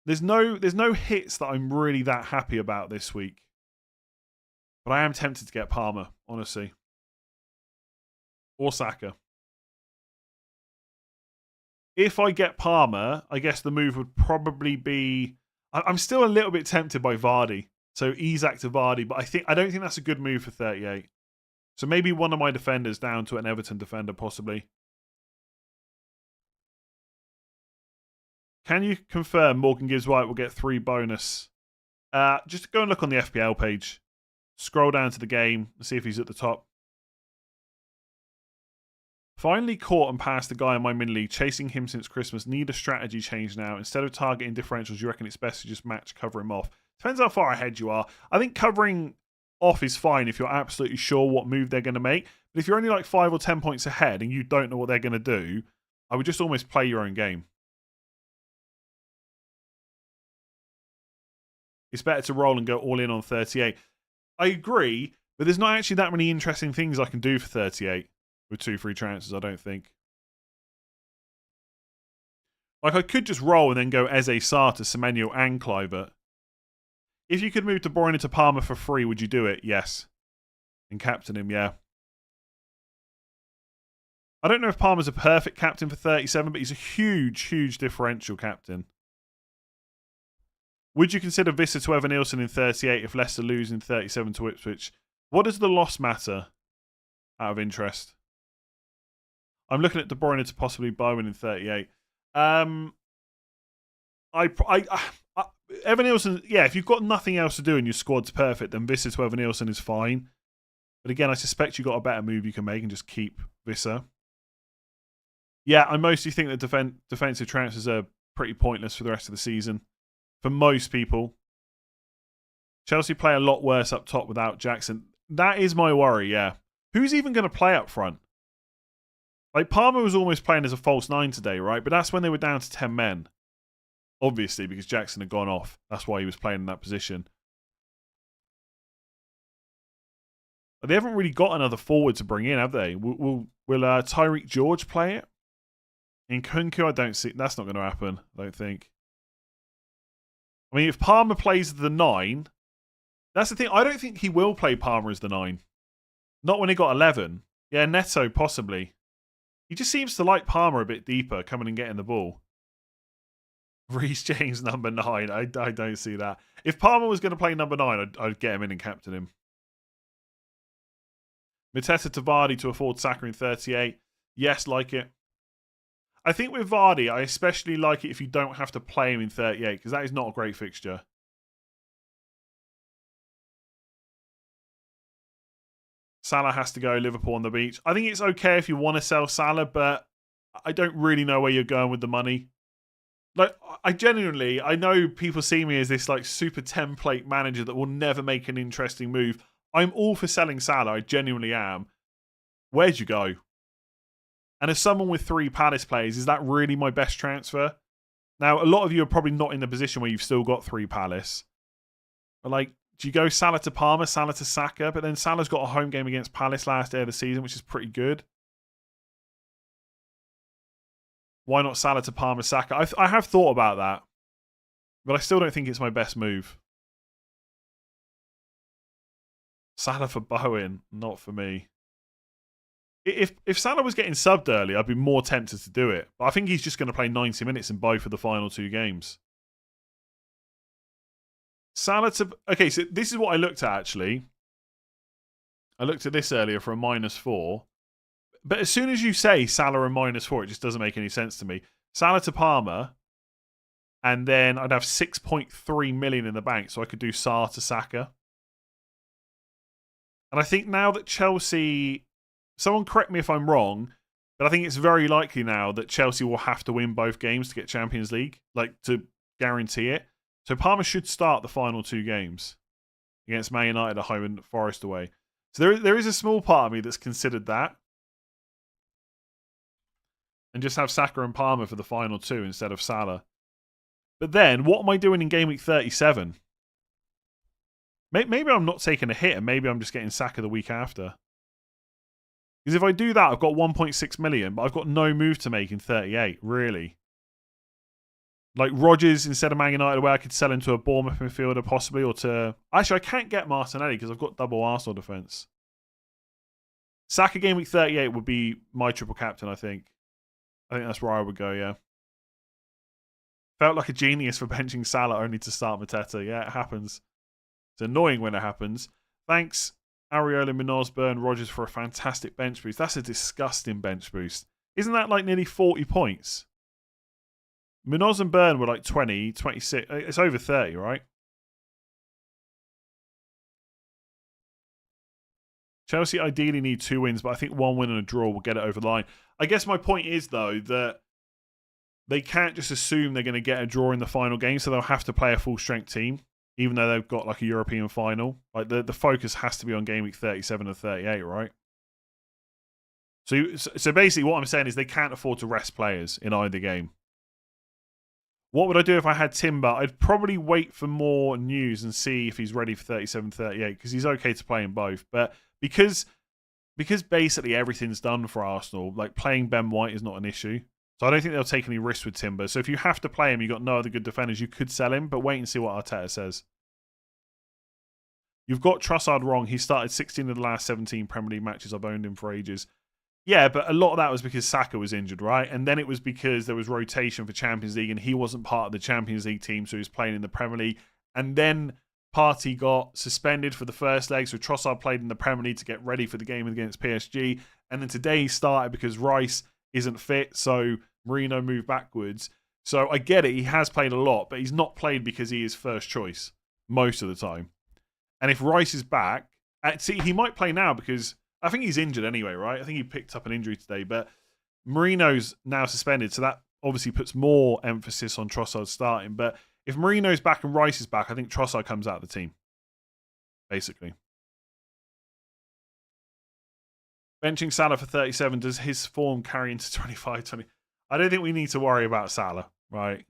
There's no hits that I'm really that happy about this week. But I am tempted to get Palmer, honestly. Or Saka. If I get Palmer, I guess the move would probably be... I'm still a little bit tempted by Vardy. So Isak to Vardy, but I don't think that's a good move for 38. So maybe one of my defenders down to an Everton defender, possibly. Can you confirm Morgan Gibbs White will get 3 bonus? Just go and look on the FPL page. Scroll down to the game and see if he's at the top. Finally caught and passed the guy in my mini league, chasing him since Christmas. Need a strategy change now. Instead of targeting differentials, you reckon it's best to just match cover him off? Depends how far ahead you are. I think covering off is fine if you're absolutely sure what move they're going to make. But if you're only like 5 or 10 points ahead and you don't know what they're going to do, I would just almost play your own game. It's better to roll and go all in on 38. I agree, but there's not actually that many interesting things I can do for 38 with 2 free transfers, I don't think. Like, I could just roll and then go Eze, Sarr to Semenyo and Kluivert. If you could move De Bruyne to Palmer for free, would you do it? Yes. And captain him, yeah. I don't know if Palmer's a perfect captain for 37, but he's a huge, huge differential captain. Would you consider Visser to Evan Nilsson in 38 if Leicester lose in 37 to Ipswich? What does the loss matter out of interest? I'm looking at De Bruyne to possibly Bowen in 38. Evan Nilsson, yeah, if you've got nothing else to do and your squad's perfect, then Visser to Evan Nilsson is fine. But again, I suspect you've got a better move you can make and just keep Visser. Yeah, I mostly think that defensive transfers are pretty pointless for the rest of the season. For most people. Chelsea play a lot worse up top without Jackson. That is my worry, yeah. Who's even going to play up front? Like, Palmer was almost playing as a false 9 today, right? But that's when they were down to 10 men. Obviously, because Jackson had gone off. That's why he was playing in that position. But they haven't really got another forward to bring in, have they? Will Tyreek George play it? In Kunku, I don't see... That's not going to happen, I don't think. I mean, if Palmer plays the 9... That's the thing. I don't think he will play Palmer as the 9. Not when he got 11. Yeah, Neto, possibly. He just seems to like Palmer a bit deeper, coming and getting the ball. Reece James, number 9. I don't see that. If Palmer was going to play number 9, I'd get him in and captain him. Mateta to Vardy to afford Saka in 38. Yes, like it. I think with Vardy, I especially like it if you don't have to play him in 38, because that is not a great fixture. Salah has to go, Liverpool on the beach. I think it's okay if you want to sell Salah, but I don't really know where you're going with the money. Like, I know people see me as this like super template manager that will never make an interesting move. I'm all for selling Salah, I genuinely am. Where'd you go? And as someone with 3 Palace players, is that really my best transfer? Now, a lot of you are probably not in the position where you've still got 3 Palace. But like, do you go Salah to Palmer, Salah to Saka? But then Salah's got a home game against Palace last day of the season, which is pretty good. Why not Salah to Palmer, Saka? I have thought about that. But I still don't think it's my best move. Salah for Bowen, not for me. If Salah was getting subbed early, I'd be more tempted to do it. But I think he's just going to play 90 minutes in both of the final 2 games. Salah to... Okay, so this is what I looked at, actually. I looked at this earlier for a -4. But as soon as you say Salah and -4, it just doesn't make any sense to me. Salah to Palmer, and then I'd have 6.3 million in the bank, so I could do Sarr to Saka. And I think now that Chelsea someone correct me if I'm wrong, but I think it's very likely now that Chelsea will have to win both games to get Champions League, like to guarantee it. So Parma should start the final 2 games against Man United at home and Forest away. So there is a small part of me that's considered that. And just have Saka and Palmer for the final 2 instead of Salah. But then, what am I doing in Game Week 37? Maybe I'm not taking a hit, and maybe I'm just getting Saka the week after. Because if I do that, I've got 1.6 million, but I've got no move to make in 38, really. Like Rodgers instead of Man United, where I could sell into a Bournemouth midfielder possibly, or to... Actually, I can't get Martinelli because I've got double Arsenal defence. Saka Game Week 38 would be my triple captain, I think. I think that's where I would go, yeah. Felt like a genius for benching Salah only to start Mateta. Yeah, it happens. It's annoying when it happens. Thanks, Areola, Munoz, Burn, Rodgers for a fantastic bench boost. That's a disgusting bench boost. Isn't that like nearly 40 points? Munoz and Burn were like 20, 26. It's over 30, right? Chelsea ideally need 2 wins, but I think 1 win and a draw will get it over the line. I guess my point is, though, that they can't just assume they're going to get a draw in the final game, so they'll have to play a full-strength team, even though they've got like a European final. Like the focus has to be on Game Week 37 and 38, right? So basically what I'm saying is they can't afford to rest players in either game. What would I do if I had Timber? I'd probably wait for more news and see if he's ready for 37, 38, because he's okay to play in both. But because basically everything's done for Arsenal, like playing Ben White is not an issue. So I don't think they'll take any risks with Timber. So if you have to play him, you've got no other good defenders, you could sell him, but wait and see what Arteta says. You've got Trossard wrong. He started 16 of the last 17 Premier League matches. I've owned him for ages. Yeah, but a lot of that was because Saka was injured, right? And then it was because there was rotation for Champions League and he wasn't part of the Champions League team, so he was playing in the Premier League. And then Partey got suspended for the first leg, so Trossard played in the Premier League to get ready for the game against PSG. And then today he started because Rice isn't fit, so Marino moved backwards. So I get it, he has played a lot, but he's not played because he is first choice most of the time. And if Rice is back, see, he might play now because I think he's injured anyway, right? I think he picked up an injury today, but Marino's now suspended, so that obviously puts more emphasis on Trossard starting. But if Marino's back and Rice is back, I think Trossard comes out of the team, basically. Benching Salah for 37, does his form carry into 25, 20? I don't think we need to worry about Salah, right?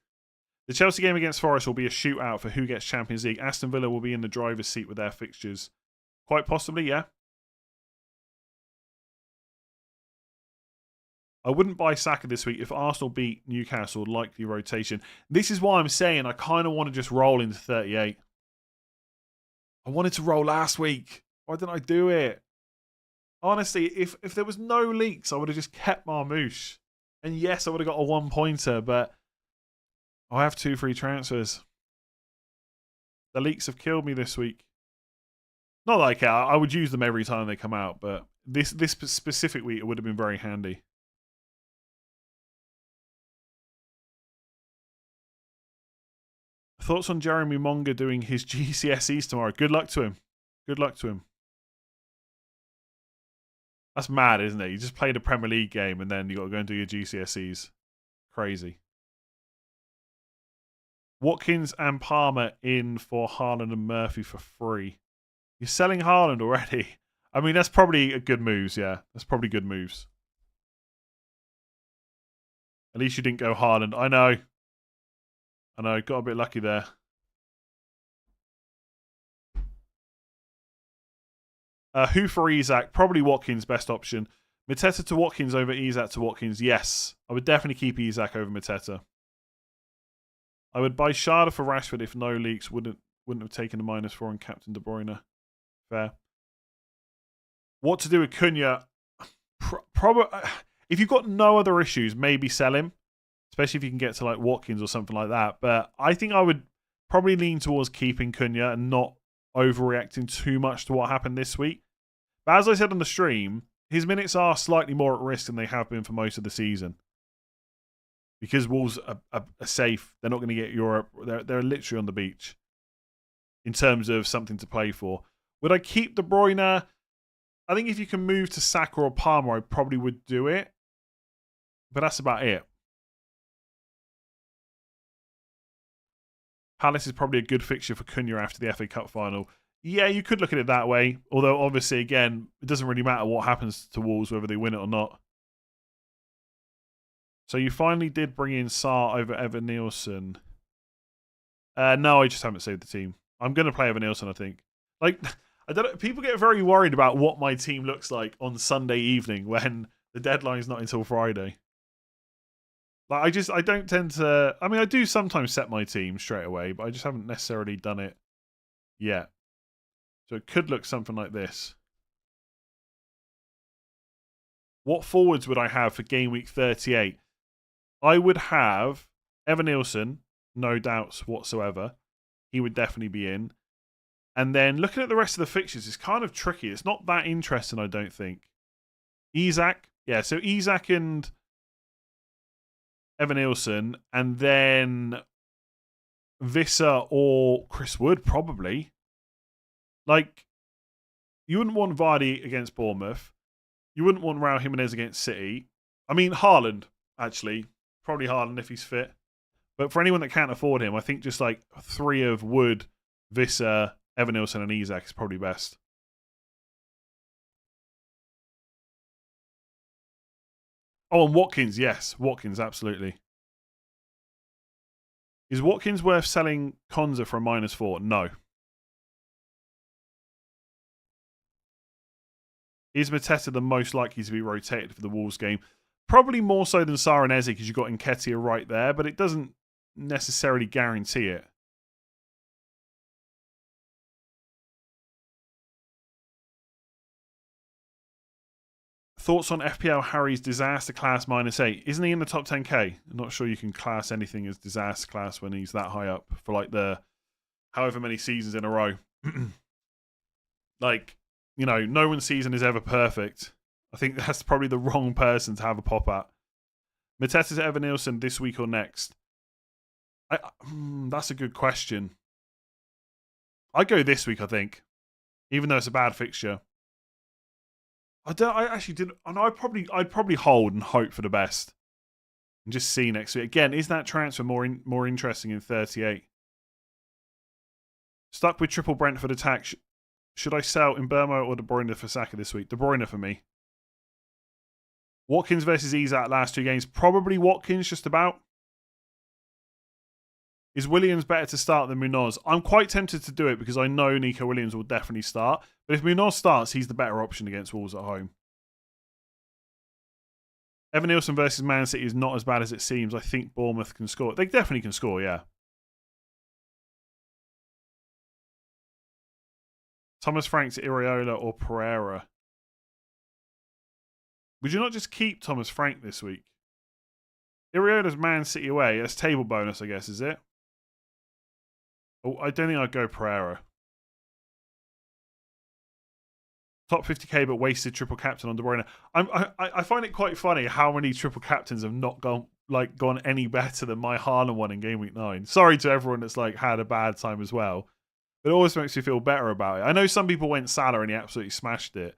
The Chelsea game against Forest will be a shootout for who gets Champions League. Aston Villa will be in the driver's seat with their fixtures. Quite possibly, yeah. I wouldn't buy Saka this week if Arsenal beat Newcastle, likely rotation. This is why I'm saying I kind of want to just roll into 38. I wanted to roll last week. Why didn't I do it? Honestly, if there was no leaks, I would have just kept Marmouche. And yes, I would have got a 1-pointer, but I have 2 free transfers. The leaks have killed me this week. Not like I would use them every time they come out, but this specific week it would have been very handy. Thoughts on Jeremy Monga doing his GCSEs tomorrow? Good luck to him. Good luck to him. That's mad, isn't it? You just played a Premier League game and then you got to go and do your GCSEs. Crazy. Watkins and Palmer in for Haaland and Murphy for free. You're selling Haaland already. I mean, that's probably a good moves, yeah. That's probably good moves. At least you didn't go Haaland. I know, got a bit lucky there. Who for Isak? Probably Watkins, best option. Mateta to Watkins over Isak to Watkins. Yes, I would definitely keep Isak over Mateta. I would buy Sharda for Rashford if no leaks. Wouldn't have taken the -4 on Captain De Bruyne. Fair. What to do with Cunha? Probably if you've got no other issues, maybe sell him, especially if you can get to like Watkins or something like that. But I think I would probably lean towards keeping Cunha and not overreacting too much to what happened this week. But as I said on the stream, his minutes are slightly more at risk than they have been for most of the season. Because Wolves are safe. They're not going to get Europe. They're literally on the beach in terms of something to play for. Would I keep De Bruyne? I think if you can move to Saka or Palmer, I probably would do it. But that's about it. Palace is probably a good fixture for Cunha after the FA Cup final. Yeah, you could look at it that way. Although, obviously, again, it doesn't really matter what happens to Wolves, whether they win it or not. So you finally did bring in Sarr over Evan Nielsen. No, I just haven't saved the team. I'm going to play Evan Nielsen, I think. Like, I don't know, people get very worried about what my team looks like on Sunday evening when the deadline's not until Friday. Like, I don't tend to... I mean, I do sometimes set my team straight away, but I just haven't necessarily done it yet. So it could look something like this. What forwards would I have for game week 38? I would have Evan Nielsen, no doubts whatsoever. He would definitely be in. And then looking at the rest of the fixtures, it's kind of tricky. It's not that interesting, I don't think. Isak. Yeah, so Isak and Evan Nielsen. And then Visser or Chris Wood, probably. Like, you wouldn't want Vardy against Bournemouth. You wouldn't want Raul Jimenez against City. I mean, Haaland, actually. Probably Haaland if he's fit. But for anyone that can't afford him, I think just like 3 of Wood, Visser, Evan Nielsen and Isak is probably best. Oh, and Watkins, yes. Watkins, absolutely. Is Watkins worth selling Konza for a -4? No. Is Mateta the most likely to be rotated for the Wolves game? Probably more so than Sarr and Eze because you've got Nketiah right there, but it doesn't necessarily guarantee it. Thoughts on FPL Harry's disaster class -8? Isn't he in the top 10k? I'm not sure you can class anything as disaster class when he's that high up for like the however many seasons in a row. Like, you know, no one's season is ever perfect. I think that's probably the wrong person to have a pop at. Mateta's Evan Nielsen this week or next? That's a good question. I'd go this week, I think, even though it's a bad fixture. I actually didn't. And I'd probably hold and hope for the best, and just see next week. Again, is that transfer more interesting in 38? Stuck with triple Brentford attack. Should I sell in Burma or De Bruyne for Saka this week? De Bruyne for me. Watkins versus Isak last 2 games. Probably Watkins, just about. Is Williams better to start than Munoz? I'm quite tempted to do it because I know Nico Williams will definitely start. But if Munoz starts, he's the better option against Wolves at home. Evan Nielsen versus Man City is not as bad as it seems. I think Bournemouth can score. They definitely can score, yeah. Thomas Frank to Iraola or Pereira? Would you not just keep Thomas Frank this week? Iraola's Man City away. That's table bonus, I guess, is it? Oh, I don't think I'd go Pereira. Top 50k but wasted triple captain on De Bruyne. I find it quite funny how many triple captains have not gone any better than my Haaland one in Game Week 9. Sorry to everyone that's like had a bad time as well. But it always makes me feel better about it. I know some people went Salah and he absolutely smashed it.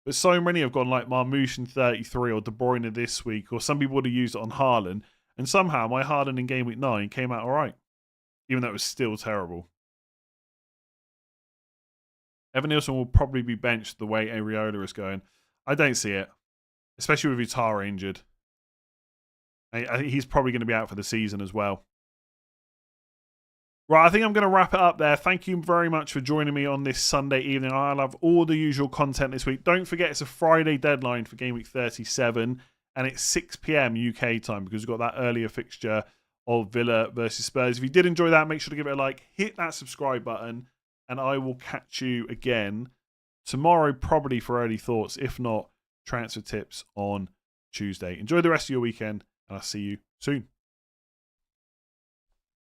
But so many have gone like Marmoush in 33 or De Bruyne this week, or some people would have used it on Haaland. And somehow my Haaland in Game Week 9 came out all right. Even though it was still terrible. Evan Nielsen will probably be benched the way Areola is going. I don't see it. Especially with Utara injured. I think he's probably going to be out for the season as well. Right, I think I'm going to wrap it up there. Thank you very much for joining me on this Sunday evening. I'll have all the usual content this week. Don't forget it's a Friday deadline for Game Week 37. And it's 6 p.m. UK time because we've got that earlier fixture of Villa versus Spurs. If you did enjoy that, make sure to give it a like. Hit that subscribe button. And I will catch you again tomorrow, probably for early thoughts. If not, transfer tips on Tuesday. Enjoy the rest of your weekend, and I'll see you soon.